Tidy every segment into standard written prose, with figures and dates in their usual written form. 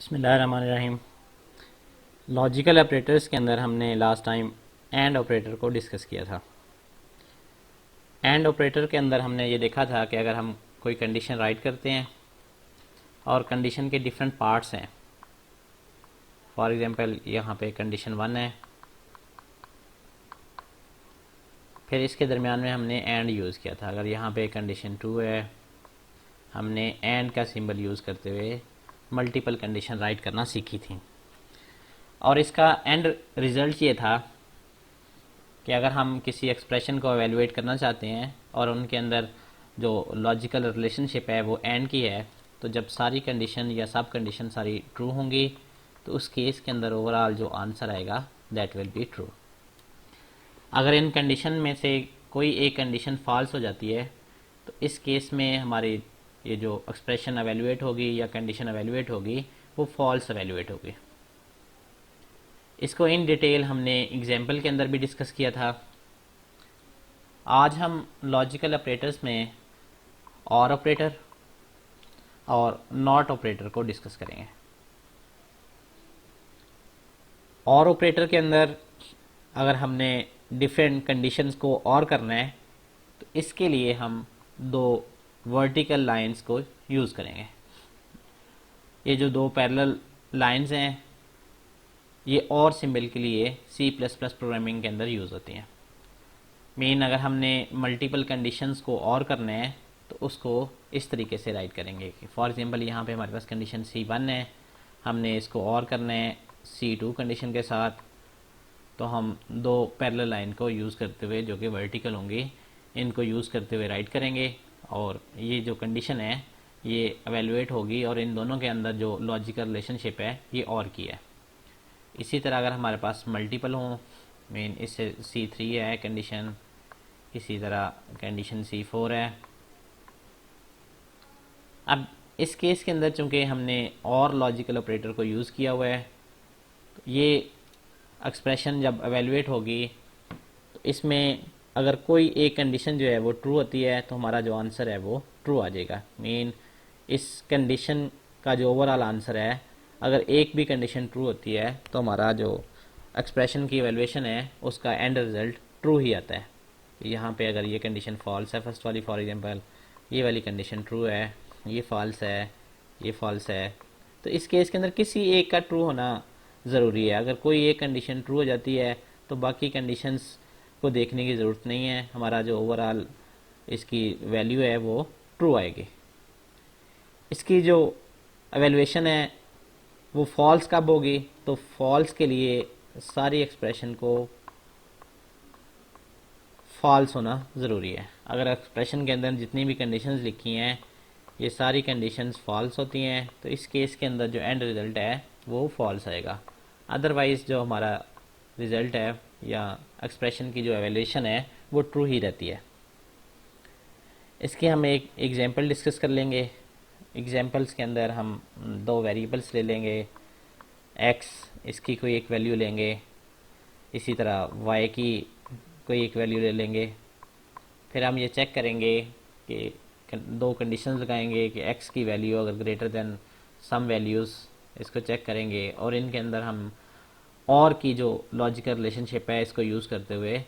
बिस्मिल्लाहिर्रहमानिर्रहीम। Logical operators के अंदर हमने लास्ट टाइम एंड ऑपरेटर को डिस्कस किया था। एंड ऑपरेटर के अंदर हमने ये देखा था कि अगर हम कोई कंडीशन राइट करते हैं और कंडीशन के डिफरेंट पार्ट्स हैं, फॉर एग्जांपल यहाँ पे कंडीशन 1 है, फिर इसके दरमियान में हमने एंड यूज़ किया था। अगर यहाँ पे कंडीशन 2 है, हमने एंड का सिंबल यूज़ करते हुए मल्टीपल कंडीशन राइट करना सीखी थी। और इसका एंड रिज़ल्ट ये था कि अगर हम किसी एक्सप्रेशन को एवेलुएट करना चाहते हैं और उनके अंदर जो लॉजिकल रिलेशनशिप है वो एंड की है, तो जब सारी कंडीशन या सब कंडीशन सारी ट्रू होंगी तो उस केस के अंदर ओवरऑल जो आंसर आएगा दैट विल बी ट्रू। अगर इन कंडीशन में से कोई एक कंडीशन फॉल्स हो जाती है तो इस केस में हमारी ये जो एक्सप्रेशन एवेलुएट होगी या कंडीशन एवेलुएट होगी वो फॉल्स एवेलुएट होगी। इसको इन डिटेल हमने एग्जाम्पल के अंदर भी डिस्कस किया था। आज हम लॉजिकल ऑपरेटर्स में और ऑपरेटर और नॉट ऑपरेटर को डिस्कस करेंगे। और ऑपरेटर के अंदर अगर हमने डिफरेंट कंडीशंस को और करना है तो इसके लिए हम दो वर्टिकल लाइंस को यूज़ करेंगे। ये जो दो पैरेलल लाइंस हैं ये और सिंबल के लिए C++ प्रोग्रामिंग के अंदर यूज़ होती हैं। मेन अगर हमने मल्टीपल कंडीशंस को और करने हैं तो उसको इस तरीके से राइट करेंगे कि फॉर एग्जांपल यहाँ पे हमारे पास कंडीशन C1 है, हमने इसको और करना है C2 कंडीशन के साथ, तो हम दो पैरेलल लाइन को यूज़ करते हुए जो कि वर्टिकल होंगी इनको यूज़ करते हुए राइट करेंगे और ये जो कंडीशन है ये एवेलुएट होगी और इन दोनों के अंदर जो लॉजिकल रिलेशनशिप है ये और की है। इसी तरह अगर हमारे पास मल्टीपल हों, मीन इससे C3 है कंडीशन, इसी तरह कंडीशन C4 है। अब इस केस के अंदर चूंकि हमने और लॉजिकल ऑपरेटर को यूज़ किया हुआ है तो ये एक्सप्रेशन जब एवेलुएट होगी तो इसमें अगर कोई एक कंडीशन जो है वो ट्रू होती है तो हमारा जो आंसर है वो ट्रू आ जाएगा। मीन इस कंडीशन का जो ओवरऑल आंसर है अगर एक भी कंडीशन ट्रू होती है तो हमारा जो एक्सप्रेशन की एवेलुएशन है उसका एंड रिजल्ट ट्रू ही आता है। यहाँ पे अगर ये कंडीशन फॉल्स है, फर्स्ट वाली फॉर एग्जांपल ये वाली कंडीशन ट्रू है, ये फॉल्स है, ये फॉल्स है, तो इस केस के अंदर किसी एक का ट्रू होना ज़रूरी है। अगर कोई एक कंडीशन ट्रू हो जाती है तो बाकी कंडीशंस को देखने की ज़रूरत नहीं है, हमारा जो ओवरऑल इसकी वैल्यू है वो ट्रू आएगी। इसकी जो एवेलुएशन है वो फॉल्स कब होगी, तो फॉल्स के लिए सारी एक्सप्रेशन को फॉल्स होना ज़रूरी है। अगर एक्सप्रेशन के अंदर जितनी भी कंडीशंस लिखी हैं ये सारी कंडीशंस फॉल्स होती हैं तो इस केस के अंदर जो एंड रिज़ल्ट है वो फॉल्स आएगा। अदरवाइज़ जो हमारा रिज़ल्ट है या एक्सप्रेशन की जो एवेल्यूशन है वो ट्रू ही रहती है। इसके हम एक एग्जांपल डिस्कस कर लेंगे। एग्जांपल्स के अंदर हम दो वेरिएबल्स ले लेंगे, x इसकी कोई एक वैल्यू लेंगे, इसी तरह y की कोई एक वैल्यू ले लेंगे। फिर हम ये चेक करेंगे कि दो कंडीशंस लगाएंगे कि x की वैल्यू अगर ग्रेटर देन सम वैल्यूज़, इसको चेक करेंगे और इनके अंदर हम और की जो लॉजिकल रिलेशनशिप है इसको यूज़ करते हुए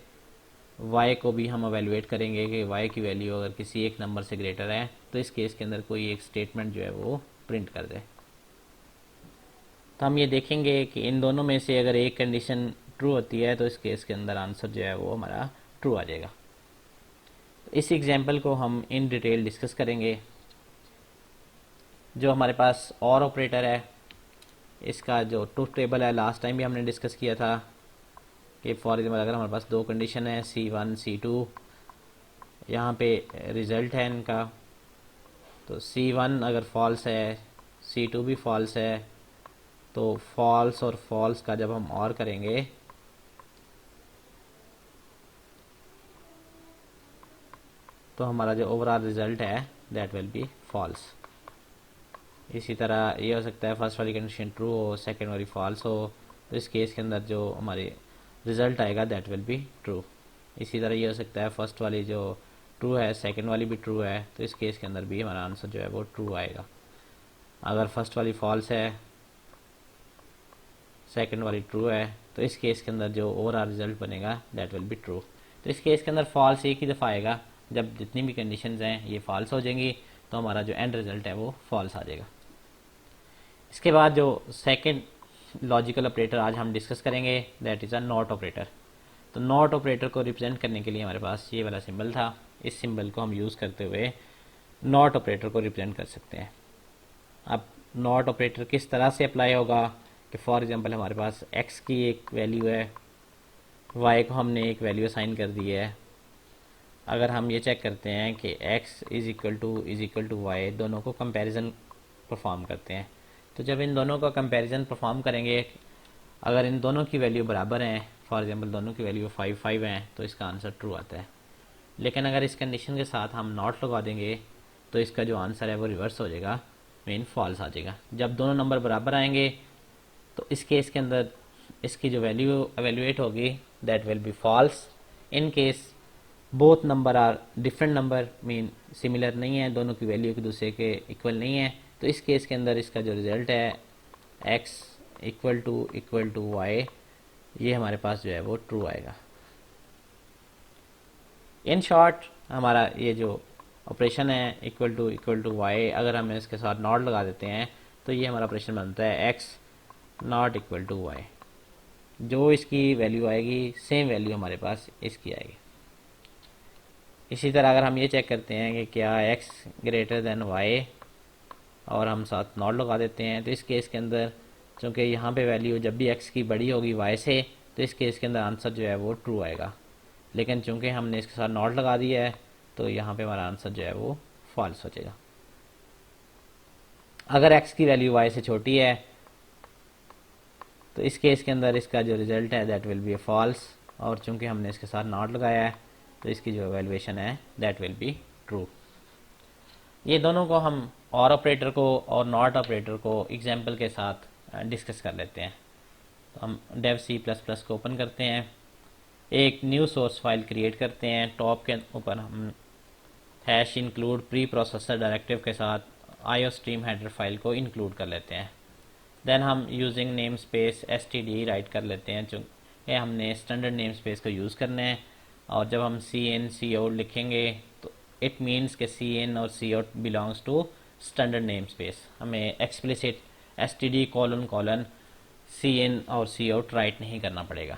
y को भी हम एवेलुएट करेंगे कि y की वैल्यू अगर किसी एक नंबर से ग्रेटर है तो इस केस के अंदर कोई एक स्टेटमेंट जो है वो प्रिंट कर दे। तो हम ये देखेंगे कि इन दोनों में से अगर एक कंडीशन ट्रू होती है तो इस केस के अंदर आंसर जो है वो हमारा ट्रू आ जाएगा। तो इस एग्जांपल को हम इन डिटेल डिस्कस करेंगे। जो हमारे पास और ऑपरेटर है इसका जो ट्रूथ टेबल है लास्ट टाइम भी हमने डिस्कस किया था कि फॉर एग्जाम्पल अगर हमारे पास दो कंडीशन है C1 C2, यहाँ पे रिज़ल्ट है इनका, तो C1 अगर फॉल्स है C2 भी फॉल्स है, तो फॉल्स और फॉल्स का जब हम और करेंगे तो हमारा जो ओवरऑल रिज़ल्ट है दैट विल बी फॉल्स। इसी तरह ये हो सकता है फर्स्ट वाली कंडीशन ट्रू हो, सेकंड वाली फॉल्स हो, तो इस केस के अंदर जो हमारी रिज़ल्ट आएगा दैट विल बी ट्रू। इसी तरह ये हो सकता है फर्स्ट वाली जो ट्रू है सेकंड वाली भी ट्रू है, तो इस केस के अंदर भी हमारा आंसर जो है वो ट्रू आएगा। अगर फर्स्ट वाली फॉल्स है सेकंड वाली ट्रू है, तो इस केस के अंदर जो ओवरऑल रिजल्ट बनेगा दैट विल बी ट्रू। तो इस केस के अंदर फॉल्स एक ही दफ़ा आएगा, जब जितनी भी कंडीशंस हैं ये फॉल्स हो जाएंगी तो हमारा जो एंड रिजल्ट है वो फॉल्स आ जाएगा। इसके बाद जो सेकंड लॉजिकल ऑपरेटर आज हम डिस्कस करेंगे that is a not operator. तो नॉट ऑपरेटर को रिप्रेजेंट करने के लिए हमारे पास ये वाला सिंबल था, इस सिंबल को हम यूज़ करते हुए नॉट ऑपरेटर को रिप्रेजेंट कर सकते हैं। अब नॉट ऑपरेटर किस तरह से अप्लाई होगा कि फॉर एग्जांपल हमारे पास x की एक वैल्यू है, y को हमने एक वैल्यू असाइन कर दी है। अगर हम ये चेक करते हैं कि x is equal to y, दोनों को कंपैरिजन परफॉर्म करते हैं, तो जब इन दोनों का कंपैरिजन परफॉर्म करेंगे, अगर इन दोनों की वैल्यू बराबर हैं, फॉर एग्जांपल दोनों की वैल्यू 5 5 हैं, तो इसका आंसर ट्रू आता है। लेकिन अगर इस कंडीशन के साथ हम नॉट लगा देंगे तो इसका जो आंसर है वो रिवर्स हो जाएगा, मीन फॉल्स आ जाएगा। जब दोनों नंबर बराबर आएंगे तो इस केस के अंदर इसकी जो वैल्यू एवेल्युएट होगी that will be false. In case both number are different number, mean similar नहीं है, दोनों की वैल्यू एक दूसरे के इक्वल नहीं है, तो इस केस के अंदर इसका जो रिजल्ट है x इक्वल टू y, ये हमारे पास जो है वो ट्रू आएगा। इन शॉर्ट हमारा ये जो ऑपरेशन है इक्वल टू वाई, अगर हम इसके साथ नॉट लगा देते हैं तो ये हमारा ऑपरेशन बनता है x not equal to Y. जो इसकी वैल्यू आएगी सेम वैल्यू हमारे पास इसकी आएगी। इसी तरह अगर हम ये चेक करते हैं कि क्या x ग्रेटर देन y और हम साथ नॉट लगा देते हैं, तो इस केस के अंदर चूँकि यहाँ पे वैल्यू जब भी x की बड़ी होगी y से, तो इस केस के अंदर आंसर जो है वो ट्रू आएगा। लेकिन चूंकि हमने इसके साथ नॉट लगा दिया है तो यहाँ पे हमारा आंसर जो है वो फॉल्स हो जाएगा। अगर x की वैल्यू y से छोटी है तो इस केस के अंदर इसका जो रिजल्ट है दैट विल बी फॉल्स, और चूंकि हमने इसके साथ नॉट लगाया है तो इसकी जो वैल्यूएशन है दैट विल बी ट्रू। ये दोनों को हम और ऑपरेटर को और नॉट ऑपरेटर को एग्जाम्पल के साथ डिस्कस कर लेते हैं। तो हम डेव C++ को ओपन करते हैं, एक न्यू सोर्स फाइल क्रिएट करते हैं, टॉप के ऊपर हम hash include preprocessor directive के साथ आईओ स्ट्रीम हेडर फाइल को इंक्लूड कर लेते हैं। देन हम using namespace std write कर लेते हैं, चूँकि हमने स्टैंडर्ड नेम स्पेस को यूज़ करना है, और जब हम cin cout लिखेंगे तो इट मीन्स के cin और cout belongs to standard namespace, हमें एक्सप्लिसिट std कोलन cin और cout राइट नहीं करना पड़ेगा।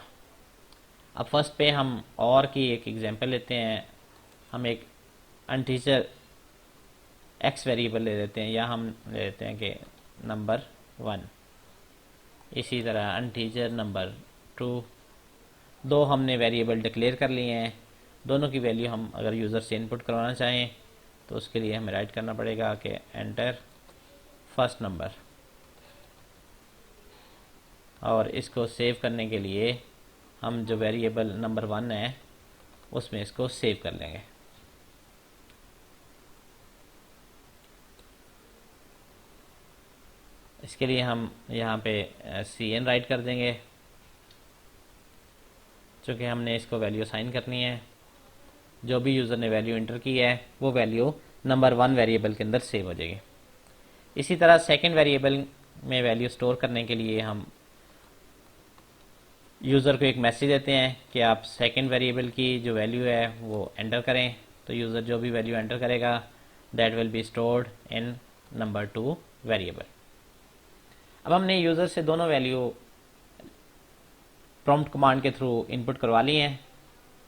अब फर्स्ट पे हम और की एक एग्जांपल लेते हैं, हम एक अनटीजर x वेरिएबल ले लेते हैं, या हम ले लेते हैं कि नंबर 1। इसी तरह अनटीजर नंबर 2, दो हमने वेरिएबल डिक्लेयर कर लिए हैं, दोनों की वैल्यू हम अगर यूज़र से इनपुट करवाना चाहें तो उसके लिए हमें राइट करना पड़ेगा कि एंटर फर्स्ट नंबर, और इसको सेव करने के लिए हम जो वेरिएबल नंबर 1 है उसमें इसको सेव कर लेंगे। इसके लिए हम यहाँ पे cn राइट कर देंगे, चूँकि हमने इसको वैल्यू असाइन करनी है। जो भी यूज़र ने वैल्यू इंटर की है वो वैल्यू नंबर 1 वेरिएबल के अंदर सेव हो जाएगी। इसी तरह सेकंड वेरिएबल में वैल्यू स्टोर करने के लिए हम यूज़र को एक मैसेज देते हैं कि आप सेकंड वेरिएबल की जो वैल्यू है वो एंटर करें, तो यूज़र जो भी वैल्यू एंटर करेगा that will be stored in number 2 variable. अब हमने यूज़र से दोनों वैल्यू प्रॉम्प्ट कमांड के थ्रू इनपुट करवा ली हैं,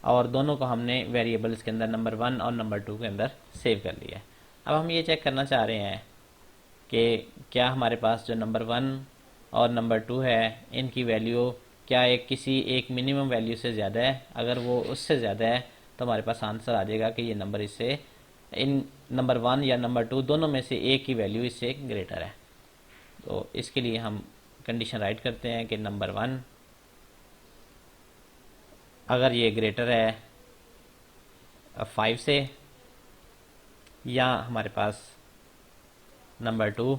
और दोनों को हमने वेरिएबल्स के अंदर नंबर 1 और नंबर 2 के अंदर सेव कर लिया है। अब हम ये चेक करना चाह रहे हैं कि क्या हमारे पास जो नंबर 1 और नंबर 2 है इनकी वैल्यू क्या किसी एक मिनिमम वैल्यू से ज़्यादा है। अगर वो उससे ज़्यादा है तो हमारे पास आंसर आ जाएगा कि ये नंबर इससे, इन नंबर 1 या नंबर 2 दोनों में से एक की वैल्यू इससे ग्रेटर है। तो इसके लिए हम कंडीशन राइट करते हैं कि नंबर 1 अगर ये ग्रेटर है 5 से, या हमारे पास नंबर 2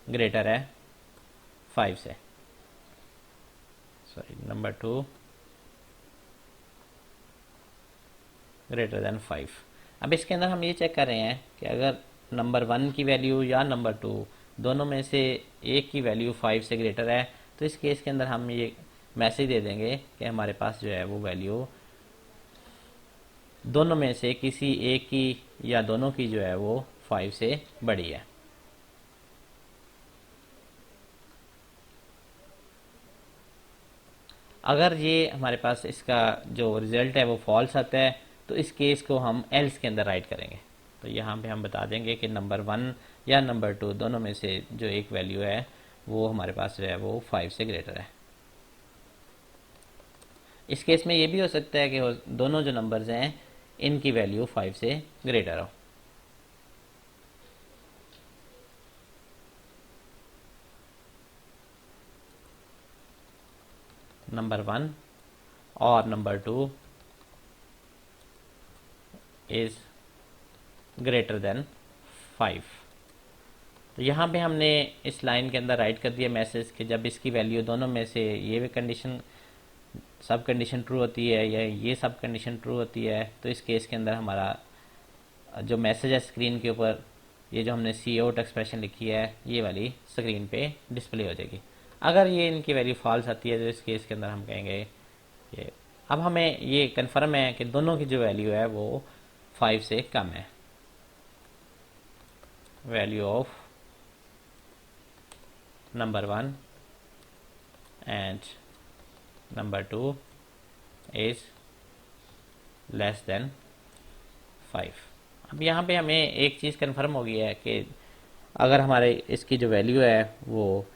ग्रेटर है 5 से, सॉरी नंबर 2 ग्रेटर देन 5। अब इसके अंदर हम ये चेक कर रहे हैं कि अगर नंबर 1 की वैल्यू या नंबर 2 दोनों में से एक की वैल्यू 5 से ग्रेटर है, तो इस केस के अंदर हम ये मैसेज दे देंगे कि हमारे पास जो है वो वैल्यू दोनों में से किसी एक की या दोनों की जो है वो 5 से बड़ी है। अगर ये हमारे पास इसका जो रिजल्ट है वो फॉल्स आता है, तो इस केस को हम एल्स के अंदर राइट करेंगे। तो यहाँ पे हम बता देंगे कि नंबर 1 या नंबर 2 दोनों में से जो एक वैल्यू है वो हमारे पास जो है वो 5 से ग्रेटर है। इस केस में ये भी हो सकता है कि दोनों जो नंबर्स हैं इनकी वैल्यू 5 से ग्रेटर हो। नंबर 1 और नंबर 2 इज ग्रेटर देन 5। तो यहाँ पे हमने इस लाइन के अंदर राइट कर दिया मैसेज कि जब इसकी वैल्यू दोनों में से ये कंडीशन सब कंडीशन ट्रू होती है या ये सब कंडीशन ट्रू होती है, तो इस केस के अंदर हमारा जो मैसेज है स्क्रीन के ऊपर, ये जो हमने सी आउट एक्सप्रेशन लिखी है ये वाली स्क्रीन पे डिस्प्ले हो जाएगी। अगर ये इनकी वैल्यू फॉल्स आती है तो इस केस के अंदर हम कहेंगे ये अब हमें ये कन्फर्म है कि दोनों की जो वैल्यू है वो 5 से कम है। Value of number 1 and number 2 is less than 5। अब यहाँ पे हमें एक चीज़ कन्फर्म हो गई है कि अगर हमारे इसकी जो वैल्यू है वो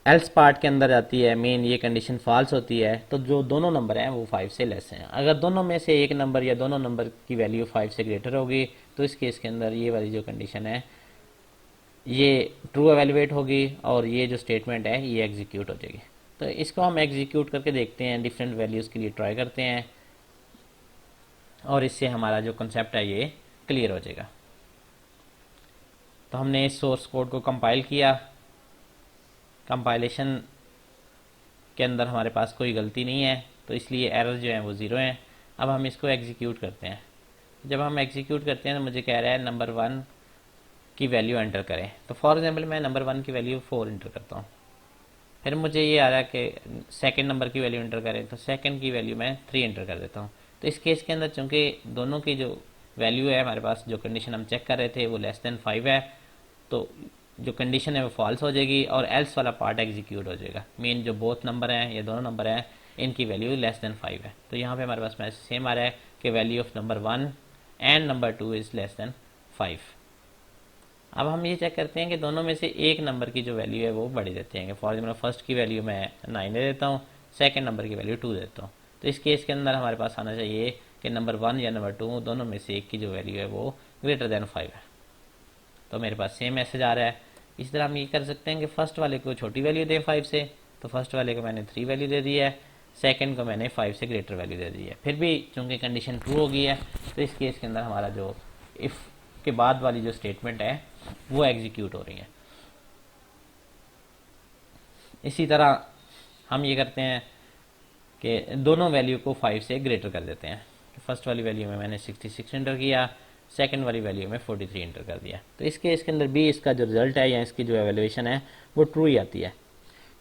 एल्स पार्ट के अंदर जाती है, मेन ये कंडीशन फॉल्स होती है, तो जो दोनों नंबर हैं वो 5 से लेस हैं। अगर दोनों में से एक नंबर या दोनों नंबर की वैल्यू 5 से ग्रेटर होगी, तो इस केस के अंदर ये वाली जो कंडीशन है ये ट्रू एवेल्युएट होगी और ये जो स्टेटमेंट है ये एग्जीक्यूट हो जाएगी। तो इसको हम एग्जीक्यूट करके देखते हैं, डिफरेंट वैल्यूज़ के लिए ट्राई करते हैं और इससे हमारा जो कंसेप्ट है ये क्लियर हो जाएगा। तो हमने इस सोर्स कोड को कंपाइल किया, कंपाइलेशन के अंदर हमारे पास कोई गलती नहीं है, तो इसलिए एरर जो है वो 0 है। अब हम इसको एग्जीक्यूट करते हैं। जब हम एग्जीक्यूट करते हैं तो मुझे कह रहा है नंबर 1 की वैल्यू एंटर करें। तो फॉर एग्जांपल मैं नंबर 1 की वैल्यू 4 एंटर करता हूँ। फिर मुझे ये आ रहा है कि सेकंड नंबर की वैल्यू एंटर करें, तो सेकंड की वैल्यू मैं 3 एंटर कर देता हूँ। तो इस केस के अंदर चूंकि दोनों की जो वैल्यू है हमारे पास, जो कंडीशन हम चेक कर रहे थे वो लेस देन 5 है, तो जो कंडीशन है वो फॉल्स हो जाएगी और एल्स वाला पार्ट एग्जीक्यूट हो जाएगा। मेन जो बोथ नंबर हैं या दोनों नंबर हैं इनकी वैल्यू लेस देन 5 है। तो यहाँ पे हमारे पास मैसेज सेम आ रहा है कि value of number 1 and number 2 is less than 5। अब हम ये चेक करते हैं कि दोनों में से एक नंबर की जो वैल्यू है वो बड़ी देते हैं। फॉर एग्जाम्पल फर्स्ट की वैल्यू मैं 9 दे देता हूँ, सेकंड नंबर की वैल्यू 2 देता हूँ। तो इस केस के अंदर हमारे पास आना चाहिए कि नंबर 1 या नंबर 2 दोनों में से एक की जो वैल्यू है वो ग्रेटर देन 5 है। तो मेरे पास सेम मैसेज आ रहा है। इस तरह हम ये कर सकते हैं कि फर्स्ट वाले को छोटी वैल्यू दें 5 से, तो फर्स्ट वाले को मैंने 3 वैल्यू दे दी है, सेकंड को मैंने 5 से ग्रेटर वैल्यू दे दी है। फिर भी चूंकि कंडीशन ट्रू हो गई है, तो इस केस के अंदर हमारा जो इफ़ के बाद वाली जो स्टेटमेंट है वो एग्जीक्यूट हो रही है। इसी तरह हम ये करते हैं कि दोनों वैल्यू को 5 से ग्रेटर कर देते हैं। फर्स्ट वाली वैल्यू में मैंने 66 एंटर किया, सेकंड वाली वैल्यू में 43 एंटर कर दिया। तो इस केस के अंदर भी इसका जो रिजल्ट है या इसकी जो एवेल्युएशन है वो ट्रू ही आती है।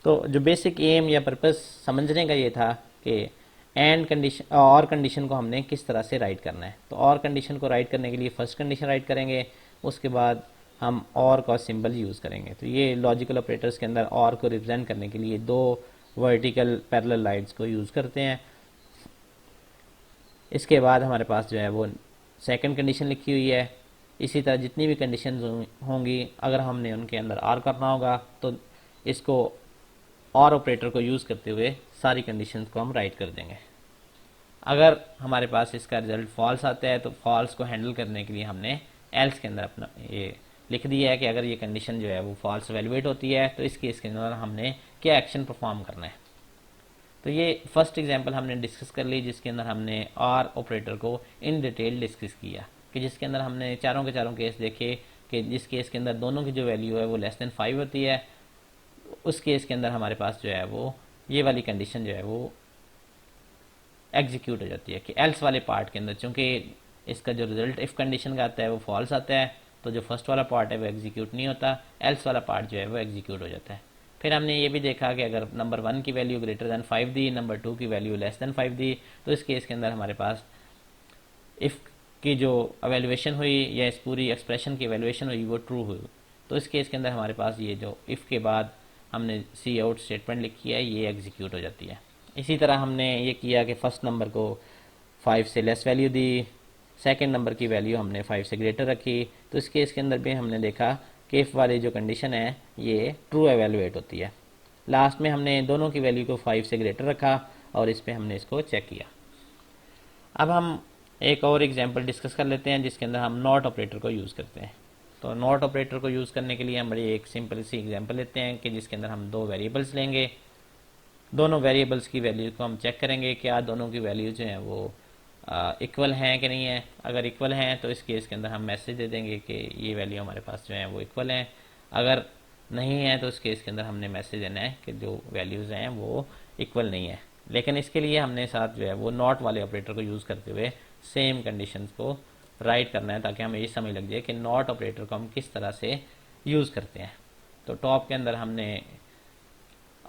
तो जो बेसिक एम या पर्पस समझने का ये था कि एंड कंडीशन और कंडीशन को हमने किस तरह से राइट करना है। तो और कंडीशन को राइट करने के लिए फर्स्ट कंडीशन राइट करेंगे, उसके बाद हम और का सिंबल यूज़ करेंगे। तो ये लॉजिकल ऑपरेटर्स के अंदर और को रिप्रेजेंट करने के लिए दो वर्टिकल पैरेलल लाइन्स को यूज़ करते हैं। इसके बाद हमारे पास जो है वो सेकंड कंडीशन लिखी हुई है। इसी तरह जितनी भी कंडीशन होंगी, अगर हमने उनके अंदर आर करना होगा तो इसको और ऑपरेटर को यूज़ करते हुए सारी कंडीशंस को हम राइट कर देंगे। अगर हमारे पास इसका रिजल्ट फॉल्स आता है तो फॉल्स को हैंडल करने के लिए हमने एल्स के अंदर अपना ये लिख दिया है कि अगर ये कंडीशन जो है वो फॉल्स वैल्यूएट होती है तो इस केस के अंदर हमने क्या एक्शन परफॉर्म करना है। तो ये फर्स्ट एग्जांपल हमने डिस्कस कर ली, जिसके अंदर हमने आर ऑपरेटर को इन डिटेल डिस्कस किया, कि जिसके अंदर हमने चारों के चारों केस देखे कि जिस केस के अंदर दोनों की जो वैल्यू है वो लेस देन 5 होती है, उस केस के अंदर हमारे पास जो है वो ये वाली कंडीशन जो है वो एग्जीक्यूट हो जाती है। कि एल्स वाले पार्ट के अंदर चूंकि इसका जो रिजल्ट इफ कंडीशन का आता है वो फॉल्स आता है, तो जो फर्स्ट वाला पार्ट है वो एग्जीक्यूट नहीं होता, एल्स वाला पार्ट जो है वो एग्जीक्यूट हो जाता है। फिर हमने ये भी देखा कि अगर नंबर 1 की वैल्यू ग्रेटर दैन 5 दी, नंबर 2 की वैल्यू लेस दैन 5 दी, तो इस केस के अंदर हमारे पास इफ़ की जो एवेल्युएशन हुई या इस पूरी एक्सप्रेशन की एवेल्युएशन हुई वो ट्रू हुई, तो इस केस के अंदर हमारे पास ये जो इफ़ के बाद हमने सी आउट स्टेटमेंट लिखी है ये एग्जीक्यूट हो जाती है। इसी तरह हमने ये किया कि फर्स्ट नंबर को 5 से लेस वैल्यू दी, सेकंड नंबर की वैल्यू हमने 5 से ग्रेटर रखी, तो इस केस के अंदर भी हमने देखा कि इफ़ वाली जो कंडीशन है ये ट्रू एवेलुएट होती है। लास्ट में हमने दोनों की वैल्यू को 5 से ग्रेटर रखा और इस पर हमने इसको चेक किया। अब हम एक और एग्जांपल डिस्कस कर लेते हैं जिसके अंदर हम नॉट ऑपरेटर को यूज़ करते हैं। तो नॉट ऑपरेटर को यूज़ करने के लिए हम बड़ी एक सिंपल सी एग्जांपल लेते हैं कि जिसके अंदर हम दो वेरिएबल्स लेंगे, दोनों वेरिएबल्स की वैल्यू को हम चेक करेंगे क्या दोनों की वैल्यू जो हैं वो इक्वल हैं कि नहीं है। अगर इक्वल हैं तो इस केस के अंदर हम मैसेज दे देंगे कि ये वैल्यू हमारे पास जो है वो इक्वल हैं। अगर नहीं है तो इस केस के अंदर हमने मैसेज देना है कि जो वैल्यूज़ हैं वो इक्वल नहीं है। लेकिन इसके लिए हमने साथ जो है वो नॉट वाले ऑपरेटर को यूज़ करते हुए सेम कंडीशंस को राइट करना है ताकि हमें ये समझ लग जाए कि नॉट ऑपरेटर को हम किस तरह से यूज़ करते हैं। तो टॉप के अंदर हमने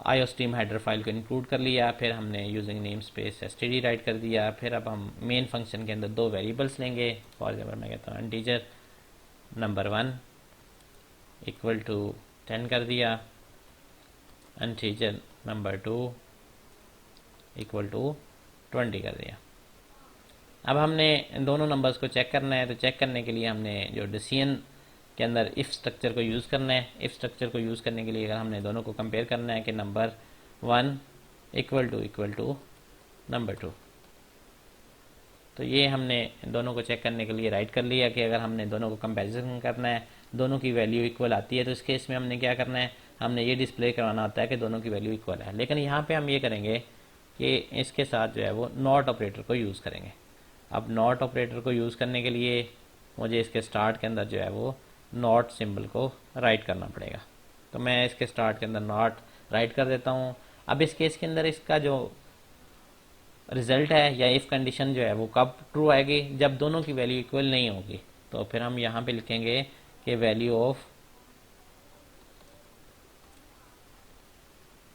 आईओस्ट्रीम हेडर फाइल को इंक्लूड कर लिया, फिर हमने using namespace std write कर दिया। फिर अब हम मेन फंक्शन के अंदर दो वेरिएबल्स लेंगे। फॉर एग्जाम्पल मैं कहता हूँ इंटीजर नंबर 1 इक्वल टू 10 कर दिया, इंटीजर नंबर 2 इक्वल टू 20 कर दिया। अब हमने दोनों नंबर्स को चेक करना है, तो चेक करने के लिए हमने जो डिसीजन के अंदर इफ़ स्ट्रक्चर को यूज़ करना है। इफ़ स्ट्रक्चर को यूज़ करने के लिए अगर हमने दोनों को कंपेयर करना है कि नंबर 1 इक्वल टू नंबर 2, तो ये हमने दोनों को चेक करने के लिए राइट कर लिया कि अगर हमने दोनों को कंपैरिजन करना है, दोनों की वैल्यू इक्वल आती है, तो इस केस में हमने क्या करना है, हमने ये डिस्प्ले करवाना होता है कि दोनों की वैल्यू इक्वल है। लेकिन यहाँ पे हम ये करेंगे कि इसके साथ जो है वो नॉट ऑपरेटर को यूज़ करेंगे। अब नॉट ऑपरेटर को यूज़ करने के लिए मुझे इसके स्टार्ट के अंदर जो है वो नॉट सिंबल को राइट करना पड़ेगा। तो मैं इसके स्टार्ट के अंदर नॉट राइट कर देता हूँ। अब इस केस के अंदर इसका जो रिजल्ट है या इफ़ कंडीशन जो है वो कब ट्रू आएगी, जब दोनों की वैल्यू इक्वल नहीं होगी। तो फिर हम यहाँ पे लिखेंगे कि value of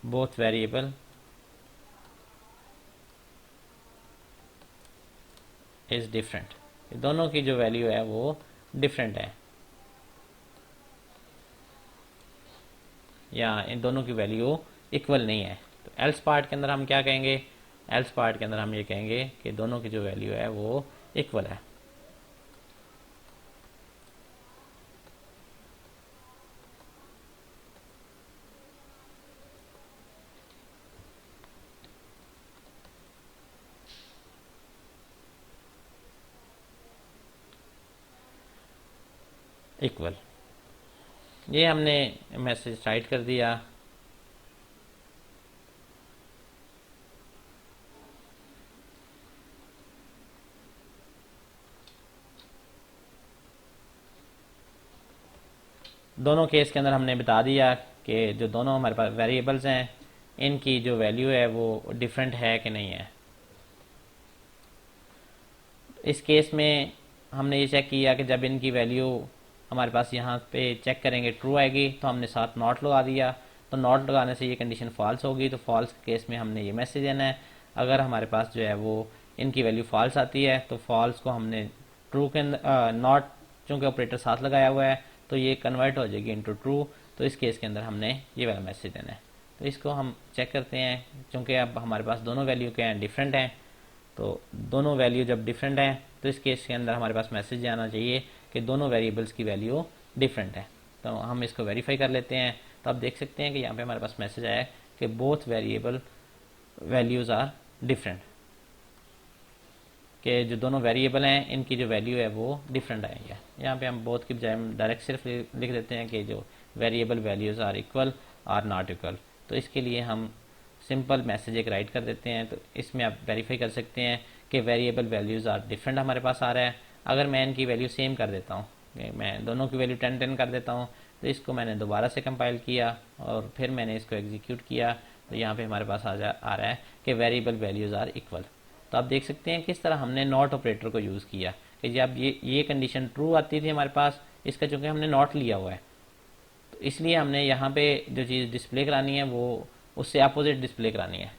both variable is different, दोनों की जो वैल्यू है वो डिफरेंट है या इन दोनों की वैल्यू इक्वल नहीं है। तो एल्स पार्ट के अंदर हम क्या कहेंगे, एल्स पार्ट के अंदर हम ये कहेंगे कि दोनों की जो वैल्यू है वो इक्वल है। इक्वल, ये हमने मैसेज राइट कर दिया। दोनों केस के अंदर हमने बता दिया कि जो दोनों हमारे पास वेरिएबल्स हैं इनकी जो वैल्यू है वो डिफरेंट है कि नहीं है। इस केस में हमने ये चेक किया कि जब इनकी वैल्यू हमारे पास यहाँ पे चेक करेंगे ट्रू आएगी, तो हमने साथ नॉट लगा दिया। तो नॉट लगाने से ये कंडीशन फॉल्स होगी, तो फॉल्स केस में हमने ये मैसेज देना है। अगर हमारे पास जो है वो इनकी वैल्यू फॉल्स आती है तो फॉल्स को हमने ट्रू के अंदर नॉट चूँकि ऑपरेटर साथ लगाया हुआ है तो ये कन्वर्ट हो जाएगी इनटू ट्रू। तो इस केस के अंदर हमने ये वाला मैसेज देना है। तो इसको हम चेक करते हैं, चूँकि अब हमारे पास दोनों वैल्यू क्या हैं, डिफरेंट हैं। तो दोनों वैल्यू जब डिफरेंट है तो इस केस के अंदर हमारे पास मैसेज आना चाहिए कि दोनों वेरिएबल्स की वैल्यू डिफरेंट है। तो हम इसको वेरीफाई कर लेते हैं। तो आप देख सकते हैं कि यहाँ पे हमारे पास मैसेज आया है कि both variable values are different, कि जो दोनों वेरिएबल हैं इनकी जो वैल्यू है वो डिफरेंट आई है। यहाँ पे हम बोथ की बजाय डायरेक्ट सिर्फ लिख देते हैं कि जो variable values are equal are not equal. तो इसके लिए हम सिंपल मैसेज एक राइट कर देते हैं। तो इसमें आप वेरीफाई कर सकते हैं कि वेरिएबल वैल्यूज़ आर डिफरेंट हमारे पास आ रहा है। अगर मैं इनकी वैल्यू सेम कर देता हूँ, मैं दोनों की वैल्यू 10 कर देता हूँ, तो इसको मैंने दोबारा से कंपाइल किया और फिर मैंने इसको एग्जीक्यूट किया, तो यहाँ पे हमारे पास आ रहा है कि वेरिएबल वैल्यूज़ आर इक्वल। तो आप देख सकते हैं किस तरह हमने नॉट ऑपरेटर को यूज़ किया कि जब ये कंडीशन ट्रू आती थी हमारे पास इसका चूंकि हमने नॉट लिया हुआ है, तो इसलिए हमने यहाँ पे जो चीज़ डिस्प्ले करानी है वो उससे अपोजिट डिस्प्ले करानी है।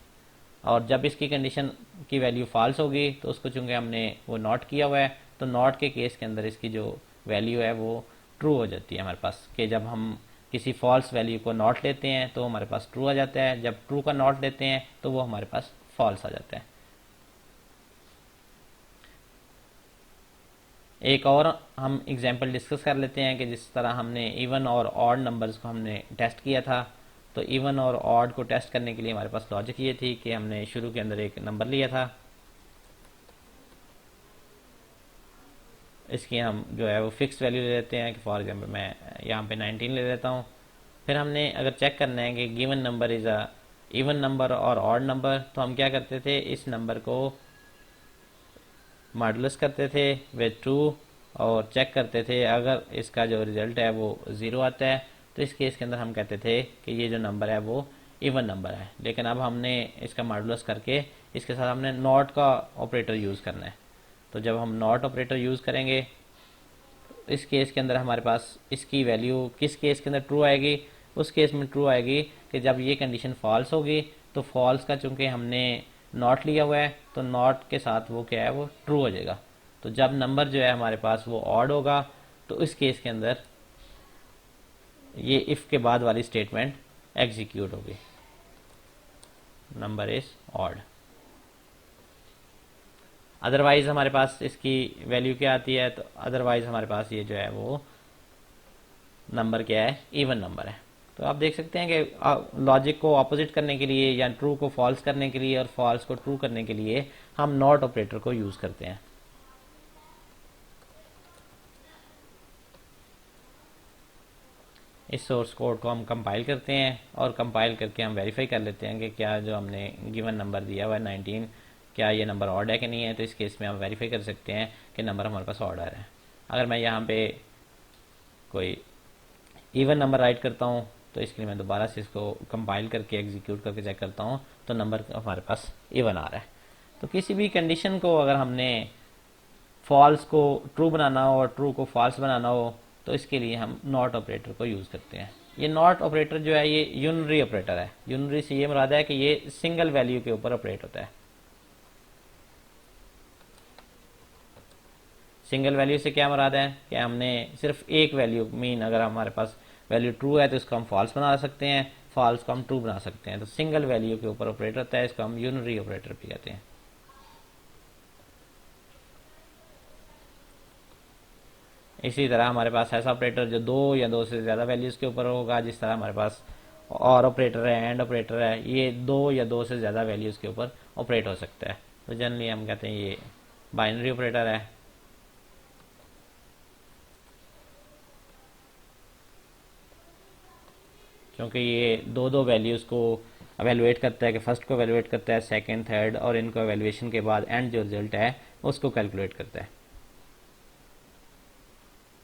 और जब इसकी कंडीशन की वैल्यू फॉल्स होगी तो उसको चूंकि हमने वो नॉट किया हुआ है, तो नॉट के केस के अंदर इसकी जो वैल्यू है वो ट्रू हो जाती है हमारे पास, कि जब हम किसी फॉल्स वैल्यू को नॉट लेते हैं तो हमारे पास ट्रू आ जाता है, जब ट्रू का नॉट लेते हैं तो वो हमारे पास फॉल्स आ जाता है। एक और हम एग्जांपल डिस्कस कर लेते हैं कि जिस तरह हमने इवन और ऑड नंबर्स को हमने टेस्ट किया था, तो इवन और ऑड को टेस्ट करने के लिए हमारे पास लॉजिक ये थी कि हमने शुरू के अंदर एक नंबर लिया था, इसकी हम जो है वो फिक्स वैल्यू ले लेते हैं कि फॉर एग्जांपल मैं यहाँ पे 19 ले लेता हूँ। फिर हमने अगर चेक करना है कि given number is a even number और ऑड नंबर, तो हम क्या करते थे, इस नंबर को मॉडुलस करते थे विद ट्रू और चेक करते थे, अगर इसका जो रिजल्ट है वो ज़ीरो आता है तो इस केस के अंदर हम कहते थे कि ये जो नंबर है वो इवन नंबर है। लेकिन अब हमने इसका मॉडुलस करके इसके साथ हमने नॉट का ऑपरेटर यूज़ करना है, तो जब हम नॉट ऑपरेटर यूज़ करेंगे इस केस के अंदर हमारे पास इसकी वैल्यू किस केस के अंदर ट्रू आएगी, उस केस में ट्रू आएगी कि जब ये कंडीशन फॉल्स होगी, तो फॉल्स का चूंकि हमने नॉट लिया हुआ है तो नॉट के साथ वो क्या है वो ट्रू हो जाएगा। तो जब नंबर जो है हमारे पास वो ऑड होगा तो इस केस के अंदर ये इफ़ के बाद वाली स्टेटमेंट एग्जीक्यूट होगी, नंबर इज ऑड। अदरवाइज हमारे पास इसकी वैल्यू क्या आती है, तो अदरवाइज हमारे पास ये जो है वो नंबर क्या है, इवन नंबर है। तो आप देख सकते हैं कि लॉजिक को ऑपोजिट करने के लिए या ट्रू को फॉल्स करने के लिए और फॉल्स को ट्रू करने के लिए हम नॉट ऑपरेटर को यूज़ करते हैं। इस सोर्स कोड को हम कंपाइल करते हैं और कंपाइल करके हम वेरीफाई कर लेते हैं कि क्या जो हमने गिवन नंबर दिया हुआ है 19, क्या ये नंबर ऑड है कि नहीं है। तो इस केस में हम वेरीफाई कर सकते हैं कि नंबर हमारे पास ऑड आ रहा है। अगर मैं यहाँ पे कोई इवन नंबर राइट करता हूँ तो इसके लिए मैं दोबारा से इसको कंपाइल करके एग्जीक्यूट करके चेक करता हूँ तो नंबर हमारे पास इवन आ रहा है। तो किसी भी कंडीशन को अगर हमने फॉल्स को ट्रू बनाना हो और ट्रू को फॉल्स बनाना हो तो इसके लिए हम नॉट ऑपरेटर को यूज़ करते हैं। ये नॉट ऑपरेटर जो है ये यूनरी ऑपरेटर है। यूनरी से ये मुराद है कि ये सिंगल वैल्यू के ऊपर ऑपरेट होता है। सिंगल वैल्यू से क्या मुराद है कि हमने सिर्फ एक वैल्यू मीन अगर हमारे पास वैल्यू ट्रू है तो इसको हम फॉल्स बना सकते हैं, फॉल्स को हम ट्रू बना सकते हैं। तो सिंगल वैल्यू के ऊपर ऑपरेट होता है, इसको हम यूनरी ऑपरेटर भी कहते हैं। इसी तरह हमारे पास ऐसा ऑपरेटर जो दो या दो से ज़्यादा वैल्यूज़ के ऊपर होगा, जिस तरह हमारे पास और ऑपरेटर है, एंड ऑपरेटर है, ये दो या दो से ज़्यादा वैल्यूज़ के ऊपर ऑपरेट हो सकता है। तो जनरली हम कहते हैं ये बाइनरी ऑपरेटर है। क्योंकि ये दो दो वैल्यूज़ को एवेलुएट करता है कि फर्स्ट को एवेलुएट करता है, सेकंड, थर्ड, और इनको एवेलुएशन के बाद एंड जो रिजल्ट है उसको कैलकुलेट करता है।